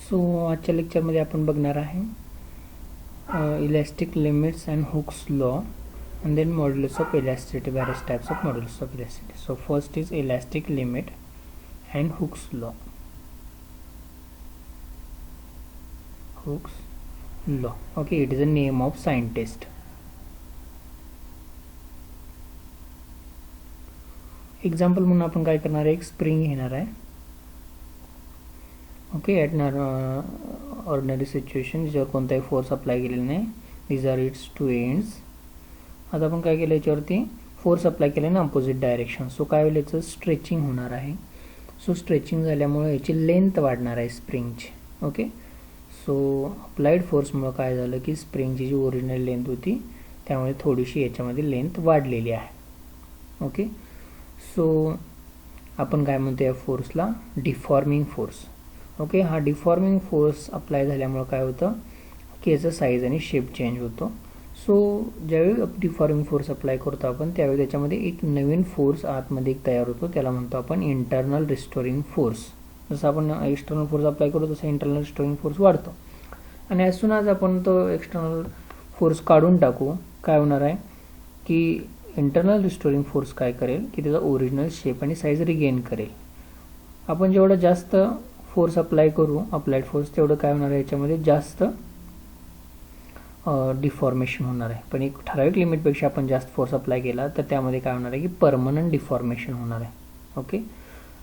So आजच्या लेक्चरमध्ये आपण बघणार आहे elastic limits and Hooke's law and then modulus of elasticity, various types of modulus of elasticity. So first is elastic limit and Hooke's law. Hooke's law. Okay, it is a name of scientist. Example म्हणून आपण काय करणार आहे, एक spring घेणार आहे. Okay, at ordinary situation ज्याच्यावर कोणताही फोर्स अप्लाय केलेला नाही. These are its two ends. आता आपण काय केलं, याच्यावरती फोर्स अप्लाय केला ना अपोजिट डायरेक्शन. सो काय होईल, याचं स्ट्रेचिंग होणार आहे. सो स्ट्रेचिंग झाल्यामुळे याची लेंथ वाढणार आहे स्प्रिंगची. ओके, सो अप्लाइड फोर्समुळे काय झालं की स्प्रिंगची जी ओरिजिनल लेंथ होती त्यामुळे थोडीशी याच्यामध्ये लेंथ वाढलेली आहे. ओके, सो आपण काय म्हणतो या फोर्सला, डिफॉर्मिंग फोर्स. ओके, हा डिफॉर्मिंग फोर्स अप्लाय झाल्यामुळे काय होतं की याचा साईज आणि शेप चेंज होतो. सो ज्यावेळी डिफॉर्मिंग फोर्स अप्लाय करतो आपण त्यावेळी त्याच्यामध्ये एक नवीन फोर्स आतमध्ये एक तयार होतो, त्याला म्हणतो आपण इंटरनल रिस्टोरिंग फोर्स. जसं आपण एक्सटर्नल फोर्स अप्लाय करतो तसं इंटरनल रिस्टोरिंग फोर्स वाढतो. आणि ॲज सून आज आपण तो एक्सटर्नल फोर्स काढून टाकू, काय होणार आहे की इंटरनल रिस्टोरिंग फोर्स काय करेल की त्याचा ओरिजिनल शेप आणि साईज रिगेन करेल. आपण जेवढं जास्त फोर्स अप्लाय करू, अप्लाइड फोर्स, तेवढं काय होणार आहे याच्यामध्ये जास्त डिफॉर्मेशन होणार आहे. पण एक ठराविक लिमिटपेक्षा आपण जास्त फोर्स अप्लाय केला तर त्यामध्ये काय होणार आहे की परमनंट डिफॉर्मेशन होणार आहे. ओके,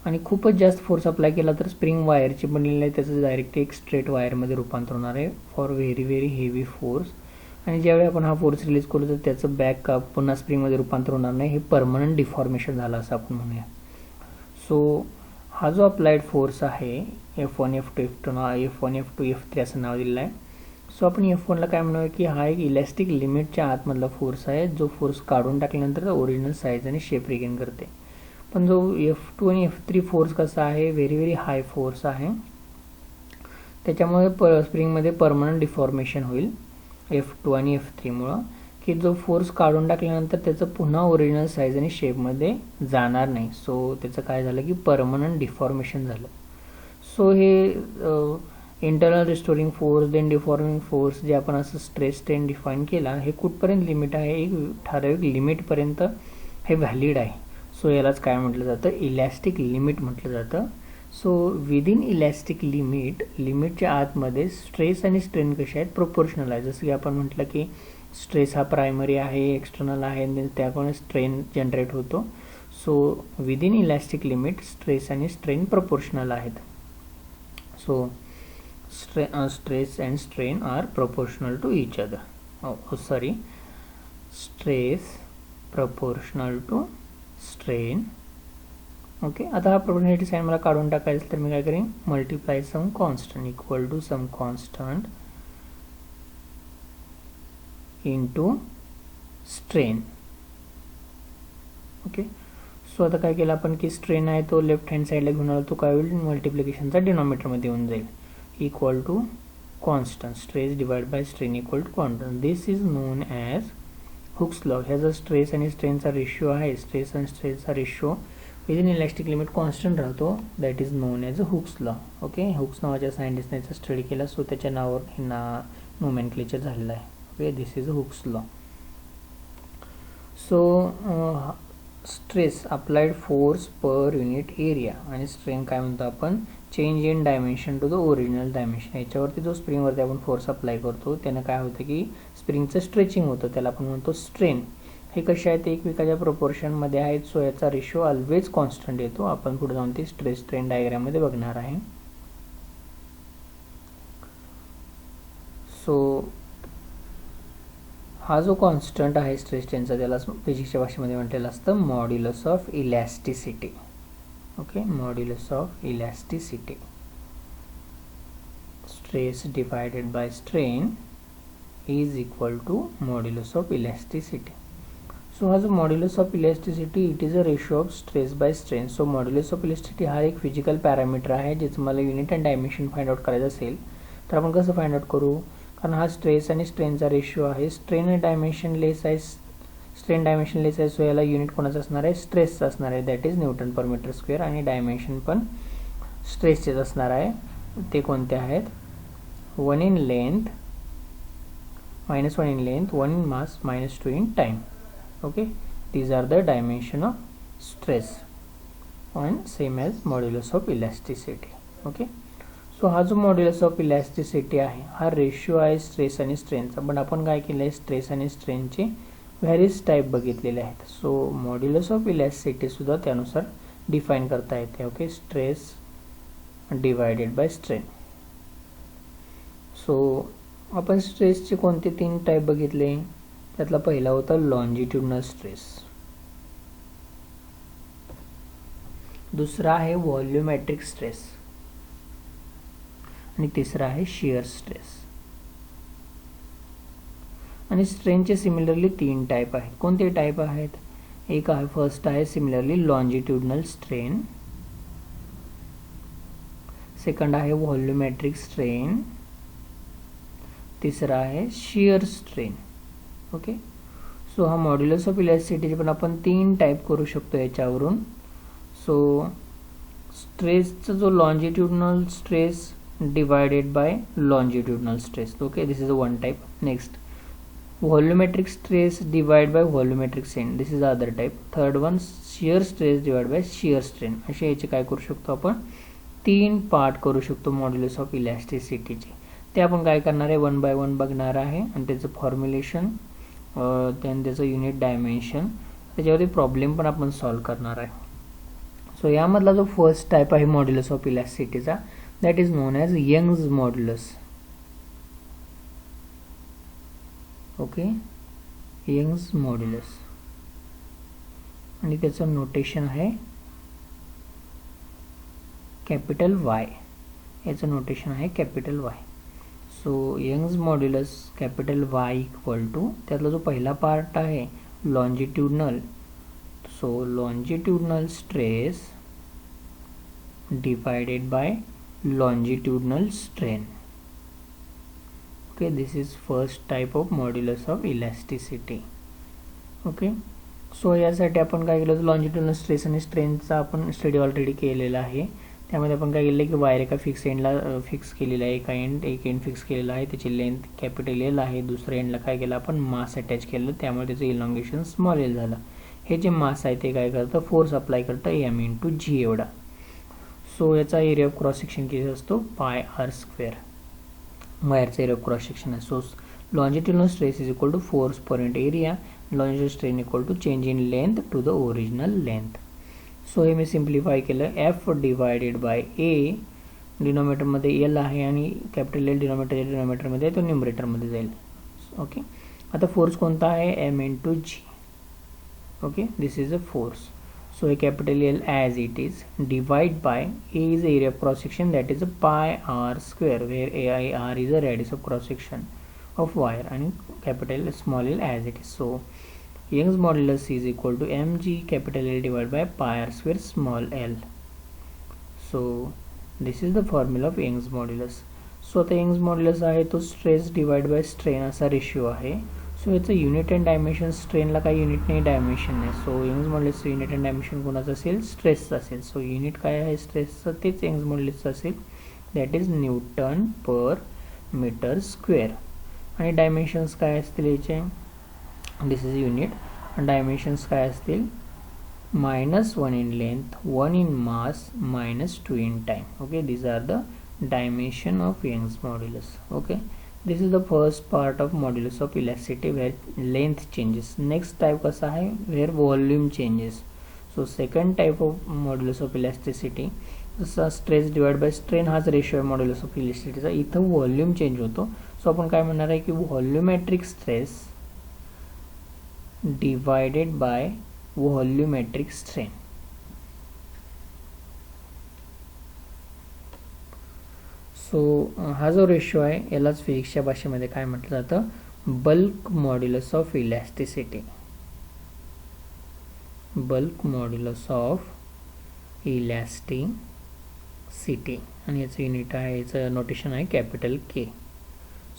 आणि खूपच जास्त फोर्स अप्लाय केला तर स्प्रिंग वायरची बनलेली आहे त्याचं डायरेक्ट एक स्ट्रेट वायरमध्ये रूपांतर होणार आहे for very very heavy force. आणि ज्यावेळी आपण हा फोर्स रिलीज करू तर त्याचं बॅक पुन्हा स्प्रिंगमध्ये रूपांतर होणार नाही. हे परमनंट डिफॉर्मेशन झालं असं आपण म्हणूया. सो हा जो अप्लाइड फोर्स आहे F1 F2 F1 F2 F3 असं नाव दिलेलं आहे. सो आपण F1ला काय म्हणूया की हा एक इलॅस्टिक लिमिटच्या आतमधला फोर्स आहे जो फोर्स काढून टाकल्यानंतर ओरिजिनल साईज आणि शेप रिगेन करते. पण जो F2 आणि F3 फोर्स कसा आहे, व्हेरी व्हेरी हाय फोर्स आहे, त्याच्यामुळे स्प्रिंगमध्ये परमनंट डिफॉर्मेशन होईल F2 आणि F3 मुळे, की जो फोर्स काढून टाकल्यानंतर त्याचं पुन्हा ओरिजिनल साईज आणि शेपमध्ये जाणार नाही. सो त्याचं काय झालं की परमनंट डिफॉर्मेशन झालं. सो हे internal restoring force then deforming force जे आपण असं स्ट्रेस स्ट्रेन डिफाईन केला, हे कुठपर्यंत लिमिट आहे, एक ठराविक लिमिटपर्यंत हे व्हॅलिड आहे. सो यालाच काय म्हटलं जातं, इलॅस्टिक लिमिट म्हटलं जातं. सो विदिन इलॅस्टिक लिमिटच्या आतमध्ये स्ट्रेस आणि स्ट्रेन कसे आहेत, प्रोपोर्शनल आहे. जसं की आपण म्हटलं की स्ट्रेस हा प्रायमरी आहे, एक्सटर्नल आहे, आणि त्यामुळे स्ट्रेन जनरेट होतो. So within elastic limit stress आणि स्ट्रेन प्रोपोर्शनल आहेत. So stress and strain are proportional to each other. Stress proportional to strain. Okay, आता हा प्रोपोर्शनॅलिटी साइन मला काढून टाकायचं तर मी काय करेन, multiply some constant equal to some constant into strain. Okay, so आता काय केलं आपण की स्ट्रेन आहे तो लेफ्ट हँड साईडला घेऊन आलो, तो काय होईल मल्टिप्लिकेशनचा डिनॉमिनेटरमध्ये येऊन जाईल, equal to constant. Stress divided by strain equal to constant. This is known as Hooke's law. ह्याचा स्ट्रेस आणि स्ट्रेनचा रेशिओ आहे, स्ट्रेस आणि स्ट्रेनचा ratio within elastic limit constant राहतो, that is known as Hooke's law. Okay, Hooke's नावाच्या सायंटिस्टने याचा स्टडी केला, सो त्याच्या नावावर नोमेनक्लेचर झालेलं आहे. Okay, this is Hooke's law. So stress applied force per unit area आणि स्ट्रेन काय म्हणतो आपण, change in dimension to the original dimension. याच्यावरती जो स्प्रिंगवरती आपण फोर्स अप्लाय करतो त्यानं काय होतं की स्प्रिंगचं स्ट्रेचिंग होतं, त्याला आपण म्हणतो स्ट्रेन. हे कसे आहेत, एकमेकाच्या प्रोपोर्शनमध्ये आहेत. सो याचा रेशो ऑलवेज कॉन्स्टंट येतो. आपण पुढे जाऊन ती स्ट्रेस स्ट्रेन डायग्राममध्ये बघणार आहे. सो हा जो कॉन्स्टंट आहे स्ट्रेस स्ट्रेनचा त्याला फिजिक्सच्या भाषेमध्ये म्हटलेलं असतं modulus of elasticity. Okay, modulus of elasticity. Stress divided by strain is equal to modulus of elasticity. So हा जो modulus of elasticity it is a ratio of stress by strain. So modulus of elasticity हा एक physical parameter आहे ज्याचं मला unit and dimension find out करायचं असेल तर आपण कसं फाइंड आउट करू, कारण हा स्ट्रेस आणि स्ट्रेनचा रेशिओ आहे. स्ट्रेन डायमेन्शन लेस आहे, स्ट्रेन डायमेन्शन लेस आहे, सो याला युनिट कोणाचं असणार आहे, स्ट्रेसचं असणार आहे, that is newton per metre square, आणि डायमेन्शन पण स्ट्रेसचेच असणार आहे. ते कोणते आहेत, 1 in length, -1 in length, 1 in mass, -2 in time. Okay, these are the dimension of stress and same as modulus of elasticity. Okay, so हा जो मॉड्युलस ऑफ इलॅस्टिसिटी आहे हा रेशिओ आहे स्ट्रेस आणि स्ट्रेनचा. पण आपण काय केलं आहे, स्ट्रेस आणि स्ट्रेनचे व्हॅरियस टाईप बघितलेले आहेत. सो मॉड्युलस ऑफ इलॅस्टिसिटी सुद्धा त्यानुसार डिफाईन करता येते. Okay, stress divided by strain. So आपण स्ट्रेसचे कोणते 3 टाईप बघितले, त्यातला पहिला होता लॉन्जिट्युडनल स्ट्रेस, दुसरा आहे व्हॉल्युमेट्रिक स्ट्रेस आणि तिसरा आहे शियर स्ट्रेस. आणि स्ट्रेनचे सिमिलरली 3 टाईप आहेत. कोणते टाईप आहेत, एक आहे फर्स्ट आहे सिमिलरली लॉन्जिट्युडनल स्ट्रेन, सेकंड आहे व्हॉल्युमेट्रिक स्ट्रेन, तिसरा आहे शियर स्ट्रेन. ओके, सो हा मॉड्युलस ऑफ इलॅस्टिसिटीचे पण आपण 3 टाईप करू शकतो याच्यावरून. सो स्ट्रेसचा जो longitudinal stress divided by longitudinal stress. Okay, this is the one type. Next, volumetric stress divided by volumetric strain. This is the other type. Third one, shear stress divided by shear strain. असे याचे काय करू शकतो आपण, 3 part करू शकतो modulus of इलॅस्टिसिटीचे. ते आपण काय करणार आहे, 1 by 1 बघणार आहे आणि त्याचं फॉर्म्युलेशन, त्याचं युनिट डायमेन्शन, त्याच्यावरती प्रॉब्लेम पण आपण सॉल्व करणार आहे. सो यामधला जो फर्स्ट टाईप आहे मॉड्युलस ऑफ इलॅस्टिसिटीचा, that is known as Young's modulus. Okay, Young's modulus आणि त्याचं नोटेशन आहे कॅपिटल Y. याचं नोटेशन आहे capital Y. So Young's modulus capital Y equal to, त्यातला जो पहिला पार्ट आहे longitudinal, so longitudinal stress divided by longitudinal strain. Okay, this is first type of modulus of elasticity. Okay, so यासाठी आपण काय केलं, लॉन्जिट्युडनल स्ट्रेस आणि स्ट्रेनचा आपण स्टडी ऑलरेडी केलेला आहे. त्यामध्ये आपण काय केलं की वायर एका फिक्स एंडला फिक्स केलेला आहे, एक एंड फिक्स केलेला आहे, त्याची लेंथ कॅपिटल एल आहे, दुसऱ्या एंडला काय केलं आपण मास अटॅच केलं, त्यामुळे त्याचं इलॉंगेशन स्मॉल एल झालं. हे जे मास आहे ते काय करतं, फोर्स अप्लाय करतं m/g एवढा. सो याचा एरिया ऑफ क्रॉस सेक्शन किती असतो, πr². वायरचा एरिया ऑफ क्रॉस सेक्शन आहे. So longitudinal stress is equal to force per unit area, longitudinal strain equal to change in length to the original length. So हे मी simplify केलं, F divided by A, डिनॉमिनेटरमध्ये L आहे आणि capital L डिनॉमिनेटरमध्ये तो न्यूमरेटरमध्ये जाईल. Okay, आता force कोणता आहे, m/g. Okay, this is a force. So a capital L as it is, divide by A is the area of cross section, that is a πr², where AIR is a radius of cross section of wire and capital small l as it is. So Young's modulus is equal to mg capital L divided by πr² small l. So this is the formula of Young's modulus. So आता Young's modulus आहे तो stress divide by strain असा ratio आहे. So याचं unit and dimension, स्ट्रेनला काही unit नाही, dimension नाही. सो यंग्स मॉड्युलसचं युनिट अँड डायमेन्शन कोणाचं असेल, स्ट्रेसचं असेल. सो युनिट काय आहे स्ट्रेसचं, तेच यंग्स मॉड्युलसचं असेल, that is newton per metre square. आणि डायमेन्शन्स काय असतील याचे, दिस इज युनिट, आणि डायमेन्शन्स काय असतील, -1 in length, 1 in mass, -2 in time. Okay, these are the dimension of Young's modulus. Okay, this is the first part of modulus of elasticity where length changes. Next type कसा आहे, where volume changes. So second type of modulus of elasticity, जसा stress divide by strain हाच ratio आहे modulus of इलॅस्टिसिटीचा, इथं volume change होतो. So आपण काय म्हणणार आहे की volumetric stress divided bye volumetric strain. So हा जो रेशो आहे यालाच फिजिक्सच्या भाषेमध्ये काय म्हटलं जातं, bulk modulus of elasticity. Bulk modulus of elasticity आणि याचं युनिट आहे, याचं नोटेशन आहे capital K.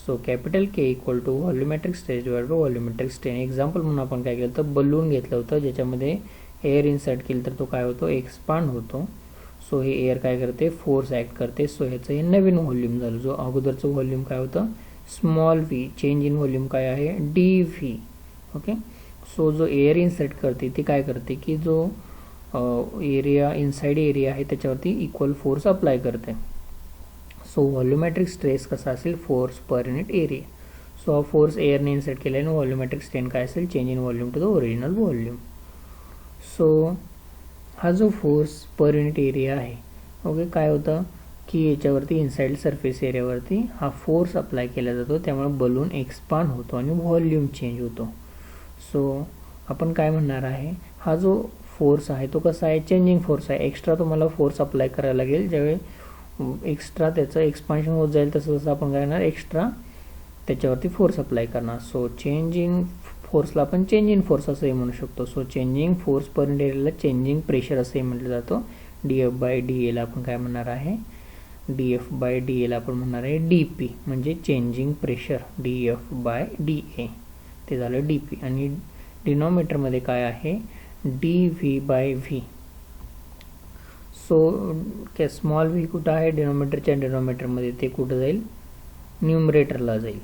So capital K equal to volumetric stress divide by volumetric strain. Example म्हणून आपण काय केलं तर बलून घेतलं होतं, ज्याच्यामध्ये एअर इन्सर्ट केलं तर तो काय होतो, एक्सपांड होतो. सो हे एअर काय करते, फोर्स ॲक्ट करते. सो ह्याचं हे नवीन व्हॉल्यूम झालं. जो अगोदरचं व्हॉल्यूम काय होतं, small V. Change in volume काय आहे, डी व्ही. ओके. सो जो एअर इन्सर्ट करते ती काय करते की जो एरिया इनसाइड एरिया आहे त्याच्यावरती इक्वल फोर्स अप्लाय करते. सो व्हॉल्यूमॅट्रिक स्ट्रेस कसा असेल, force per unit area. So हा फोर्स एअरने इन्सर्ट केल्याने व्हॉल्यूमॅट्रिक स्ट्रेन काय असेल, change in volume to the original volume. So हा जो फोर्स पर युनिट एरिया आहे, ओके, काय होतं की याच्यावरती इनसाइड सरफेस एरियावरती हा फोर्स अप्लाय केला जातो, त्यामुळे बलून एक्सपांड होतो आणि व्हॉल्यूम चेंज होतो. सो आपण काय म्हणणार आहे, हा जो फोर्स आहे तो कसा आहे, चेंजिंग फोर्स आहे. एक्स्ट्रा तुम्हाला फोर्स अप्लाय करायला लागेल. ज्यावेळी एक्स्ट्रा त्याचं एक्सपान्शन होत जाईल तसं तसं आपण काय करणार, एक्स्ट्रा त्याच्यावरती फोर्स अप्लाय करणार. सो चेंज इन फोर्सला आपण चेंज इन फोर्स असंही म्हणू शकतो. So changing force per unit एरियाला चेंजिंग प्रेशर असंही म्हटलं जातं. डी एफ बाय डी एला आपण काय म्हणणार आहे, डी एफ बाय डी एला आपण म्हणणार आहे डी पी, म्हणजे changing pressure. D F by D A ते झालं डी पी. आणि डिनॉमिनेटरमध्ये काय आहे, D V by V. So small V कुठं आहे, डिनॉमिनेटरच्या डिनॉमिनेटरमध्ये, ते कुठं जाईल, न्यूमरेटरला जाईल.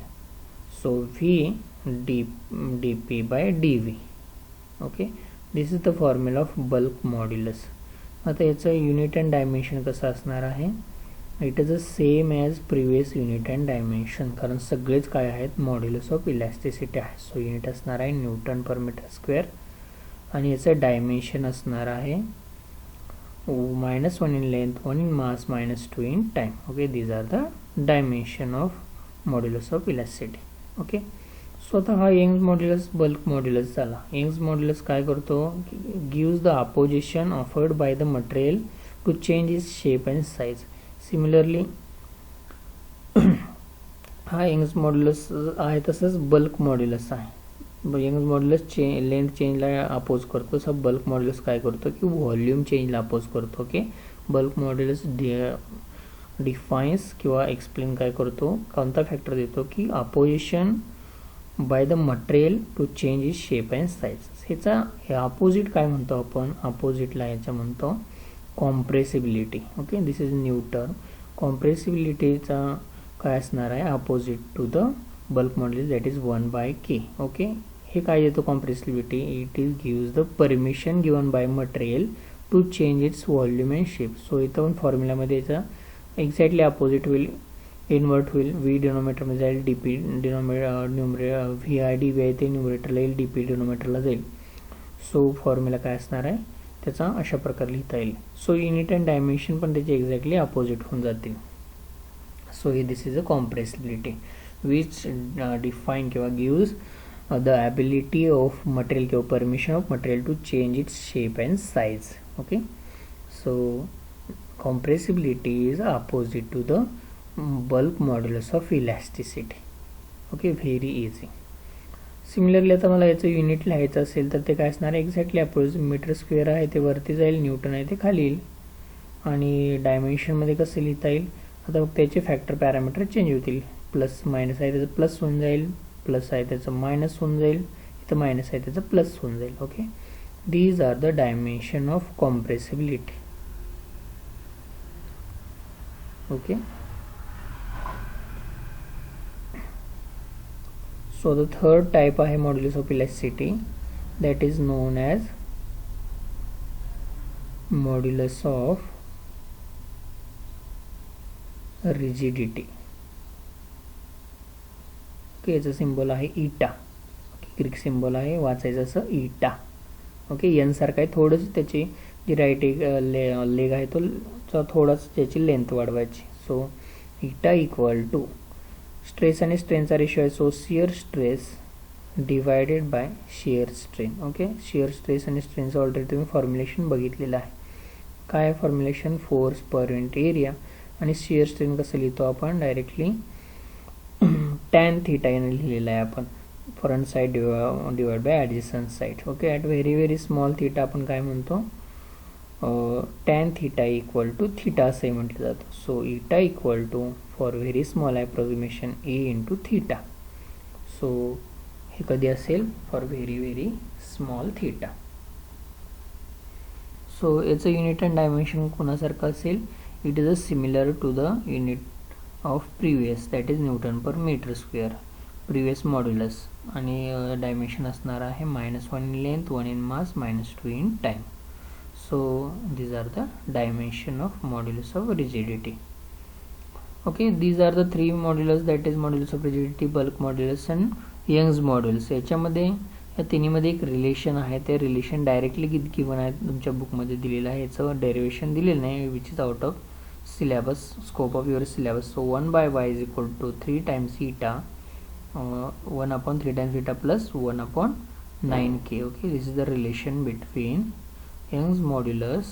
So V D P by D V. Okay. This is the formula of bulk modulus. आता याचं युनिट अँड डायमेन्शन कसं असणार आहे, it is a same as previous unit and dimension, कारण सगळेच काय आहेत, मॉड्युलस ऑफ इलॅस्टिसिटी आहे. सो युनिट असणार आहे न्यूटन पर मीटर स्क्वेअर आणि याचं डायमेन्शन असणार आहे -1 in length, 1 in mass, -2 in time. Okay, these are the dimension of modulus of elasticity. Okay. So आता हा यंग्स मॉड्युलस बल्क मॉड्युलस झाला. यंग्स मॉड्युलस काय करतो, gives the opposition offered by the material to change its shape and size. Similarly हा Young's modulus आहे, तसंच bulk modulus आहे. Young's modulus length चेंजला अपोज करतो, तसा बल्क मॉड्युलस काय करतो की व्हॉल्यूम चेंजला अपोज करतो. ओके. बल्क मॉड्युलस डिफाईन्स किंवा एक्सप्लेन काय करतो, कोणता फॅक्टर देतो की opposition by the material to change is shape and size. ह्याचा हे अपोजिट काय म्हणतो आपण, अपोजिटला ह्याच्या म्हणतो compressibility. Okay. This is new term. कॉम्प्रेसिबिलिटीचा काय असणार आहे, opposite to the bulk modulus, that is 1/k. Okay. हे काय देतो compressibility, it is gives the permission given by material to change its volume and shape. So इथं पण फॉर्म्युलामध्ये याचा एक्झॅक्टली अपोजिट होईल, इन्वर्ट होईल. व्ही डिनॉमिनेटरमध्ये जाईल, D P V I D V I ते न्यूमरेटरला येईल, डी पी डिनॉमिनेटरला जाईल. सो फॉर्म्युला काय असणार आहे त्याचा, अशा प्रकारे लिहिता येईल. सो युनिट अँड डायमेन्शन पण त्याचे एक्झॅक्टली अपोजिट होऊन जातील. सो हे this is a compressibility which define किंवा gives the ability of material किंवा permission of material to change its shape and size. Okay. So compressibility is opposite to the bulk modulus of elasticity. Okay. Very easy. Similarly आता मला याचं unit लिहायचं असेल तर ते काय असणार आहे, एक्झॅक्टली अपोज. मीटर स्क्वेअर आहे ते वरती जाईल, न्यूटन आहे ते खाली येईल. आणि डायमेन्शनमध्ये कसं लिहिता येईल, आता त्याचे फॅक्टर पॅरामीटर चेंज होतील. प्लस मायनस आहे त्याचं प्लस होऊन जाईल, प्लस आहे त्याचं मायनस होऊन जाईल, इथं मायनस आहे त्याचं प्लस होऊन जाईल. Okay. These are the dimension of compressibility. Okay. So the third type आहे modulus of elasticity, that is known as modulus of rigidity. Okay. याचा सिम्बॉल आहे इटा. ग्रीक सिम्बॉल आहे, वाचायचं असं इटा. ओके. एन सारखं आहे, थोडंच त्याची जी राईट लेग आहे तो थोडाच त्याची लेंथ वाढवायची. So eta equal to stress आणि स्ट्रेनचा रेशो आहे, so shear stress divided bye shear strain. Okay. Shear stress आणि स्ट्रेनचं ऑलरेडी तुम्ही फॉर्म्युलेशन बघितलेलं आहे. काय formulation, force per unit area. आणि शिअर स्ट्रेन कसं लिहितो आपण, डायरेक्टली टॅन थीटा याने लिहिलेलं आहे आपण, front side divide by adjacent side. Okay. At very small theta आपण काय म्हणतो, tan theta equal to theta असंही म्हटलं जातं. So eta equal to for very small approximation A into theta. So हे कधी असेल, for very small theta. So याचं युनिट अँड डायमेन्शन कोणासारखं असेल, it is a similar to the unit of previous, that is newton per metre square, previous modulus. आणि dimension असणार आहे -1 in length, 1 in mass, -2 in time. So these are the dimension of modulus of rigidity. Okay, these are the three modulus, that is modulus of rigidity, bulk modulus and Young's modulus. याच्यामध्ये या तिन्हीमध्ये एक relation आहे, ते relation directly given आहे, तुमच्या बुकमध्ये दिलेलं आहे. याचं डेरिवेशन दिलेलं नाही, which is out of syllabus, scope of your syllabus. So 1/y is equal to 3 times eta, 1/3 times eta plus 1/9k. Okay, this is the relation between Young's modulus,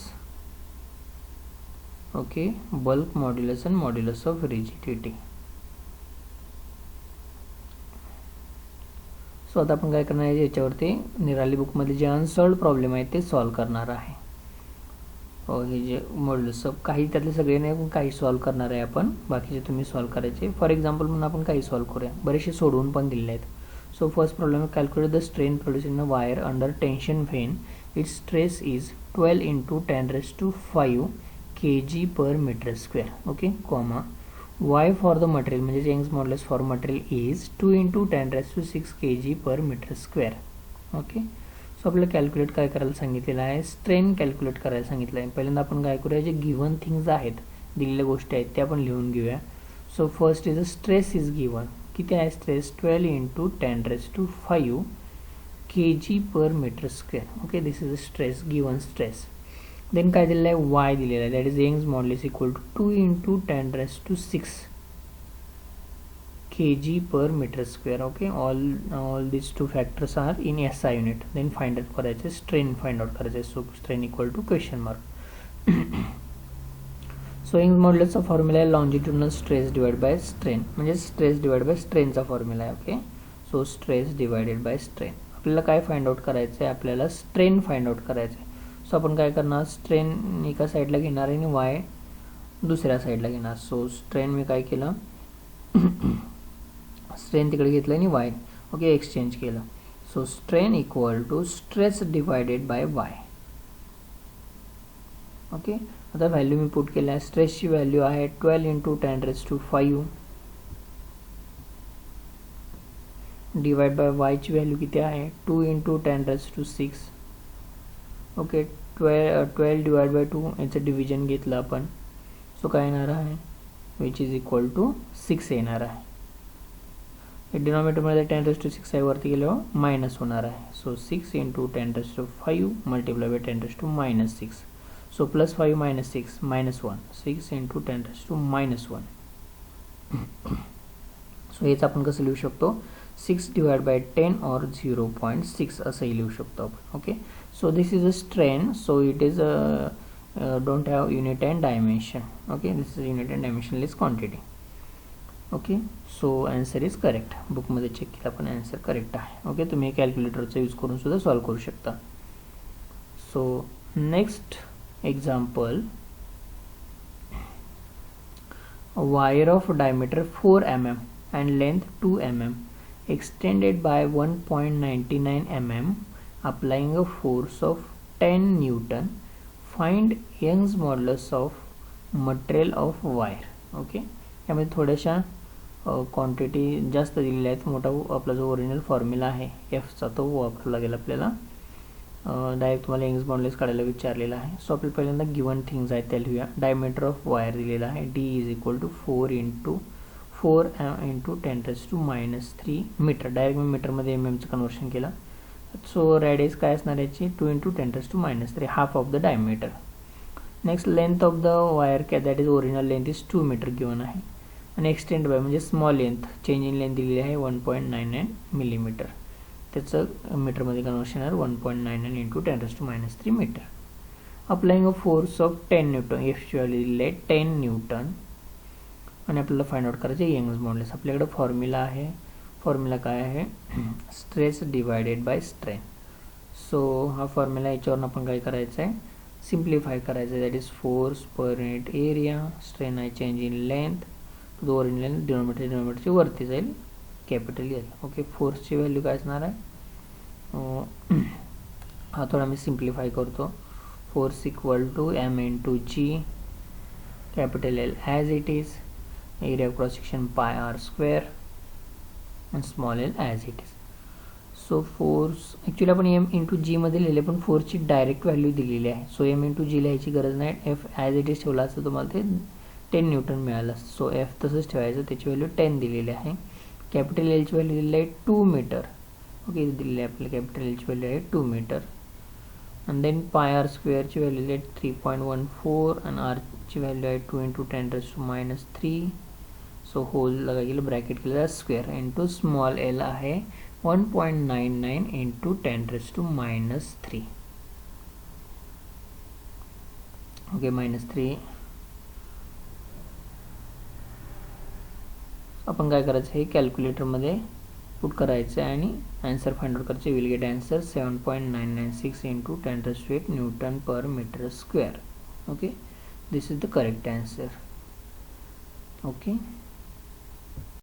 okay, bulk modulus and modulus of rigidity. So आता आपण काय करणार आहे, याच्यावरती निराली बुकमध्ये जे अनसॉल्ड problem आहे ते सॉल्व करणार आहे. हे जे मॉड्युलस ऑफ काही त्यातले सगळे नाही, काही सॉल्व करणार आहे आपण, बाकीचे तुम्ही सॉल्व करायचे. फॉर एक्झाम्पल म्हणून आपण काही सॉल्व करूया, बरेचसे सोडवून पण दिलेले आहेत. So first problem, calculate the strain produce in a wire under tension when its stress is 12 into 10 raised to 5 kg per meter square. Okay, comma, y for the material, म्हणजे Young's modulus for material is 2 into 10 raised to 6 kg per meter square. Okay, so आपल्याला calculate काय करायला सांगितलेलं आहे, strain calculate करायला सांगितलं आहे. पहिल्यांदा आपण काय करूया, जे गिवन थिंग्स आहेत, दिलेल्या गोष्टी आहेत त्या आपण लिहून घेऊया. So first is a stress is given, किती आहे stress, 12 into 10 raised to 5 kg per meter square. Okay, this is a stress, given stress. Then काय दिलेलं आहे, y दिलेला आहे, that is Young's modulus equal to 2 into 10 raised to 6 kg per meter square. Okay, all these two factors are in SI unit. Then find out करायचे, strain find out करायचे. So strain equal to question mark. So Young's modulus चा formula आहे longitudinal stress divided by strain, म्हणजे stress divided by strain चा formula आहे. Okay, so stress divided by strain. आपल्याला काय find out करायचं आहे, आपल्याला स्ट्रेन फाइंड आउट करायचं आहे. सो आपण काय करणार, स्ट्रेन एका साईडला घेणार आणि वाय दुसऱ्या साईडला घेणार. सो स्ट्रेन मी काय केलं, स्ट्रेन तिकडे घेतलं आणि वाय ओके एक्सचेंज केलं. So strain equal to stress divided by Y. Okay, आता व्हॅल्यू मी पुट केल्या, स्ट्रेसची व्हॅल्यू आहे 12 into 10 raised to 5 divide by Y ची व्हॅल्यू किती आहे, 2 into 10 raised to 6. Okay, 12 divide by 2 याचं डिव्हिजन घेतलं आपण. सो काय येणार आहे, विच इज इक्वल टू 6 येणार आहे. डिनॉमिनेटरमध्ये 10 raised to 6 आहे, वरती गेल्यावर मायनस होणार आहे. So 6 into 10 raised to 5 multiply by 10 raised to -6. So +5 - 6 -1, 6 into 10 raised to -1. So हेच आपण कसं लिहू शकतो, 6 divided by 10 or 0.6 असंही लिहू शकतो आपण. Okay, so this is a strain, so it is don't have unit and dimension. Okay, this is unit and dimensionless quantity. Okay, so answer is correct. बुकमध्ये चेक केला पण आन्सर करेक्ट आहे. Okay, तुम्ही कॅल्क्युलेटरचा use करून सुद्धा solve करू शकता. So next example, wire of diameter 4 mm and length 2 mm extended by 1.99 mm applying a force of 10 Newton. Find Young's modulus of material of wire. Okay, यामध्ये थोड्याशा quantity जास्त दिलेल्या आहेत. मोठा आपला जो ओरिजिनल फॉर्म्युला आहे एफचा तो वापरावा लागेल आपल्याला. डायरेक्ट तुम्हाला यंग्स मॉड्युलस काढायला विचारलेला आहे. सो आपल्याला पहिल्यांदा गिवन थिंग्स आहेत त्या लिहूया. डायमीटर ऑफ वायर दिलेला आहे, D is equal to 4 into 10 raised to -3 metre. Direct मी मीटरमध्ये चं कन्वर्शन केलं. सो रॅडियस काय असणार याची, 2 into 10 raised to -3, half of the diameter. Next length of the wire काय, that is original length is 2 metre given आहे. आणि एक्सटेंड बाय म्हणजे small length, change in length दिलेली आहे 1.99 मिलीमीटर. त्याचं मीटरमध्ये कन्वर्शन आहे 1.99 into 10 raised to -3 metre. Applying a force of 10 newton, एफची व्हॅल्यू दिलेली आहे 10 न्यूटन. आणि आपल्याला फाइंड आउट करायचे यंग्स मॉड्युलस. आपल्याकडे फॉर्म्युला आहे, फॉर्म्युला काय आहे, stress divided by strain. So हा फॉर्म्युला याच्यावरून आपण काय करायचं आहे, सिम्प्लिफाय करायचं आहे. That is force per unit area, strain आहे चेंज इन लेंथ, तो ओरिजिनल डिनॉमिनेटरची वरती जाईल, कॅपिटल येईल. ओके, फोर्सची व्हॅल्यू काय असणार आहे, हा थोडा मी सिम्प्लिफाय करतो. force equal to m into g, capital L as it is, area cross section pi r square and small l as it is. So force actually आपण एम इंटू जीमध्ये लिहिले पण फोर्सची डायरेक्ट व्हॅल्यू दिलेली आहे. So M into जी लिहायची गरज नाही. एफ ॲज इट इज ठेवला असतं तुम्हाला ते 10 न्यूटन मिळालं असतं. सो एफ तसंच ठेवायचं, त्याची व्हॅल्यू 10 दिलेली आहे. कॅपिटल एलची व्हॅल्यू दिलेली आहे 2 मीटर. ओके, दिलेली आहे आपल्याला कॅपिटल एलची व्हॅल्यू आहे 2 मीटर. आणि देन पाय आर स्क्वेअरची व्हॅल्यू दिली आहे 3.14 आणि आरची व्हॅल्यू आहे 2 × 10⁻³ सो होल लगा गेलं, ब्रॅकेट केलं स्क्वेअर इंटू स्मॉल एल आहे 1.99 × 10⁻³ ओके -3. आपण काय करायचं, हे कॅल्क्युलेटरमध्ये पुट करायचं आणि आन्सर फाइंड आउट करायचे. Will get answer 7.996 × 10⁸ newton per metre square. Okay, this is the correct answer. Okay.